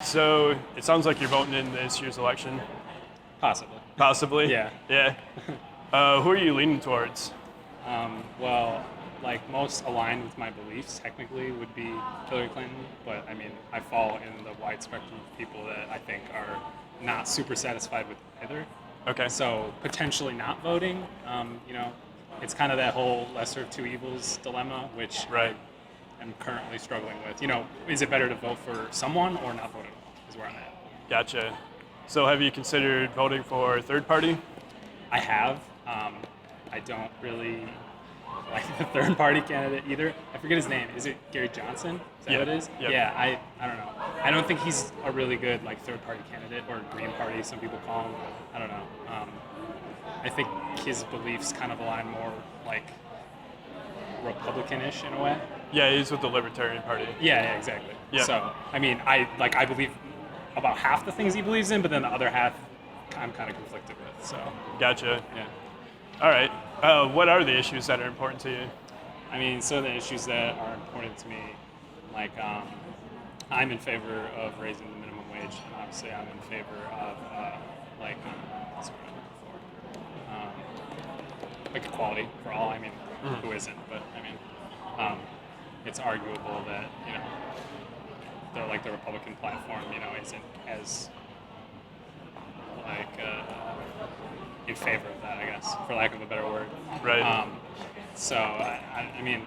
So it sounds like you're voting in this year's election. Possibly. Possibly. Yeah. Yeah. Who are you leaning towards? Well, like most aligned with my beliefs, technically would be Hillary Clinton, but I mean, I fall in the wide spectrum of people that I think are not super satisfied with either. Okay. So potentially not voting, it's kind of that whole lesser of two evils dilemma, which Right. I am currently struggling with. Is it better to vote for someone or not vote at all? Is where I'm at. Gotcha. So have you considered voting for a third party? I have. I don't really like the third party candidate either. I forget his name. Is it Gary Johnson? Is that Yeah. what it is? Yep. Yeah, I don't know. I don't think he's a really good like third party candidate or Green Party, some people call him. I don't know. I think his beliefs kind of align more like Republican-ish in a way. Yeah, he's with the Libertarian Party. Yeah, exactly. Yeah. So I mean, I believe about half the things he believes in, but then the other half I'm kind of conflicted with. So Gotcha. yeah. All right. What are the issues that are important to you? I mean, some of the issues that are important to me, like I'm in favor of raising the minimum wage, and obviously I'm in favor of what's the word I'm looking for? Like equality for all. I mean, who isn't? But I mean, it's arguable that the Republican platform, isn't as like in favor of that, I guess, for lack of a better word. Right. So I mean,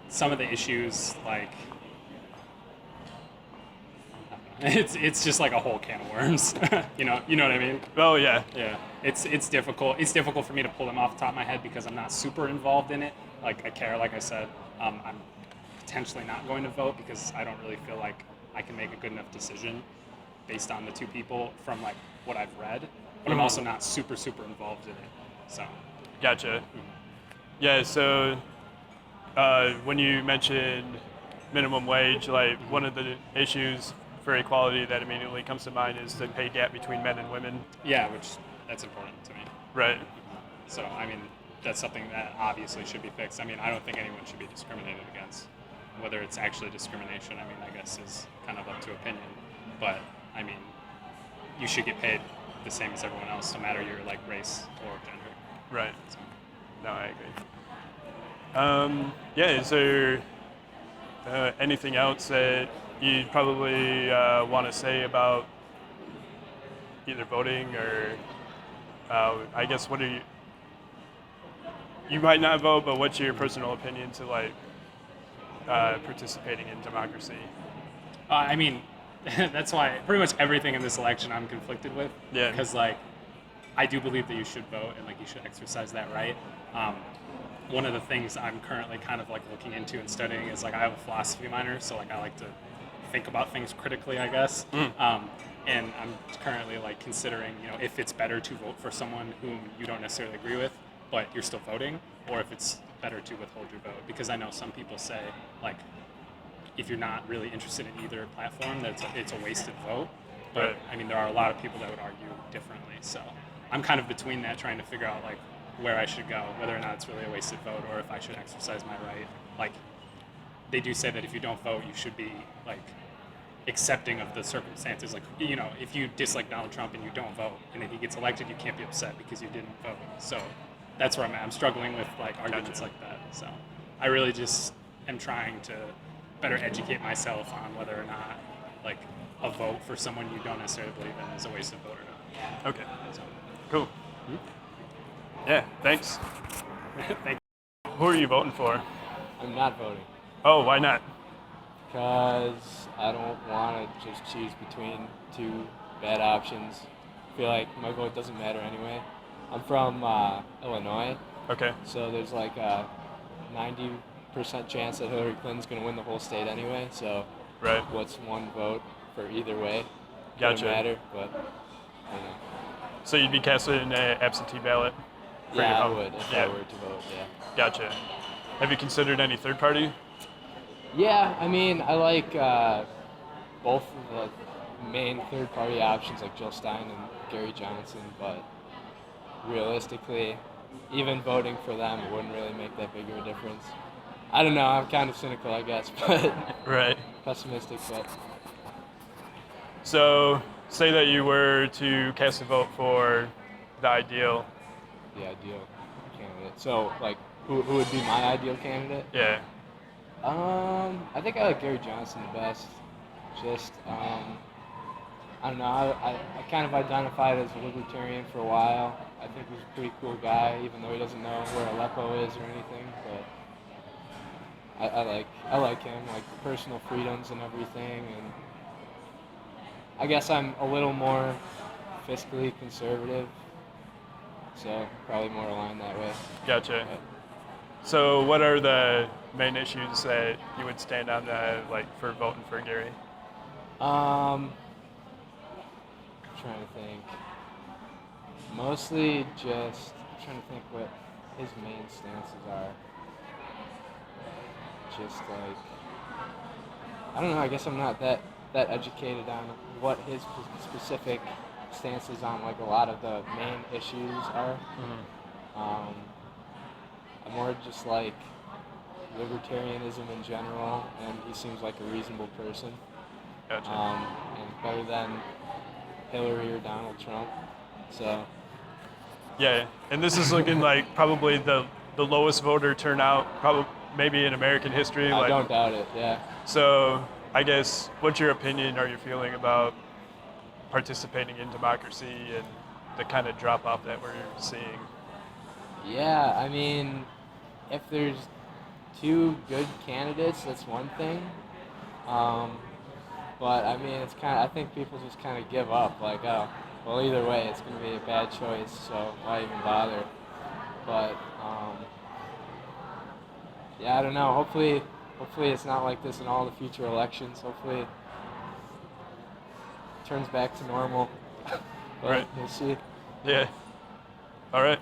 some of the issues like it's just like a whole can of worms. You know what I mean? Oh yeah. Yeah, it's difficult. It's difficult for me to pull them off the top of my head because I'm not super involved in it. Like I care, like I said, I'm potentially not going to vote because I don't really feel like I can make a good enough decision based on the two people from like what I've read. But I'm also not super involved in it. So Gotcha. Yeah. So when you mentioned minimum wage, like one of the issues for equality that immediately comes to mind is the pay gap between men and women. yeah, which that's important to me. Right. So I mean, that's something that obviously should be fixed. I mean, I don't think anyone should be discriminated against. Whether it's actually discrimination, I mean, I guess is kind of up to opinion. But I mean, you should get paid the same as everyone else, no matter your like race or gender. Right. So, No, I agree. Yeah. Is there anything else that you'd probably want to say about either voting or I guess what are you? You might not vote, but what's your personal opinion to like participating in democracy? I mean, that's why pretty much everything in this election I'm conflicted with. Yeah. Because like, I do believe that you should vote and like you should exercise that right. One of the things I'm currently kind of like looking into and studying is like I have a philosophy minor, so like I like to think about things critically, I guess. And I'm currently like considering, if it's better to vote for someone whom you don't necessarily agree with, but you're still voting, or if it's better to withhold your vote. Because I know some people say like, if you're not really interested in either platform, that it's a wasted vote. But Right. I mean, there are a lot of people that would argue differently. So I'm kind of between that, trying to figure out like where I should go, whether or not it's really a wasted vote, or if I should exercise my right. Like, they do say that if you don't vote, you should be like accepting of the circumstances. Like, if you dislike Donald Trump and you don't vote, and then he gets elected, you can't be upset because you didn't vote. So that's where I'm at. I'm struggling with like arguments Gotcha. like that. So I really just am trying to better educate myself on whether or not like a vote for someone you don't necessarily believe in is a wasted vote or Okay. not. So, Cool. Yeah. Thanks. thank Who are you voting for? I'm not voting Oh, why not? because I don't want to just choose between two bad options. I feel like my vote doesn't matter anyway. I'm from Illinois, Okay. so there's like a 90% chance that Hillary Clinton's going to win the whole state anyway. So Right. what's one vote for either way? Gotcha. Doesn't matter, but I don't know. So you'd be casting an absentee ballot? for your Yeah, I vote? would if Yeah. I were to vote, yeah. Gotcha. Have you considered any third party? Yeah, I mean, I like both of the main third-party options like Jill Stein and Gary Johnson, but realistically, even voting for them wouldn't really make that big of a difference. I don't know. I'm kind of cynical, I guess, but Right. pessimistic. But So, say that you were to cast a vote for the ideal. the ideal candidate. So, like, who would be my ideal candidate? Yeah. I think I like Gary Johnson the best. Just, I don't know. I kind of identified as a libertarian for a while. I think he's a pretty cool guy, even though he doesn't know where Aleppo is or anything. But I like him, like the personal freedoms and everything. And I guess I'm a little more fiscally conservative, so probably more aligned that way. Gotcha. But, So, what are the main issues that you would stand on, like, for voting for Gary? I'm trying to think. Mostly just trying to think what his main stances are. Just like, I don't know. I guess I'm not that educated on what his specific stances on like a lot of the main issues are. Um, I'm more just like libertarianism in general, and he seems like a reasonable person. Gotcha. And better than Hillary or Donald Trump. So Yeah, and this is looking like probably the lowest voter turnout, probably maybe in American history. I Like, don't doubt it. Yeah. so I guess, what's your opinion or your feeling about participating in democracy and the kind of drop off that we're seeing? Yeah, I mean, if there's two good candidates, that's one thing. But I mean, it's kind of, I think people just kind of give up. Like, oh, well, either way, it's going to be a bad choice, so why even bother? But yeah, I don't know. Hopefully it's not like this in all the future elections. Hopefully it turns back to normal. But Right. we'll see. Yeah. All right.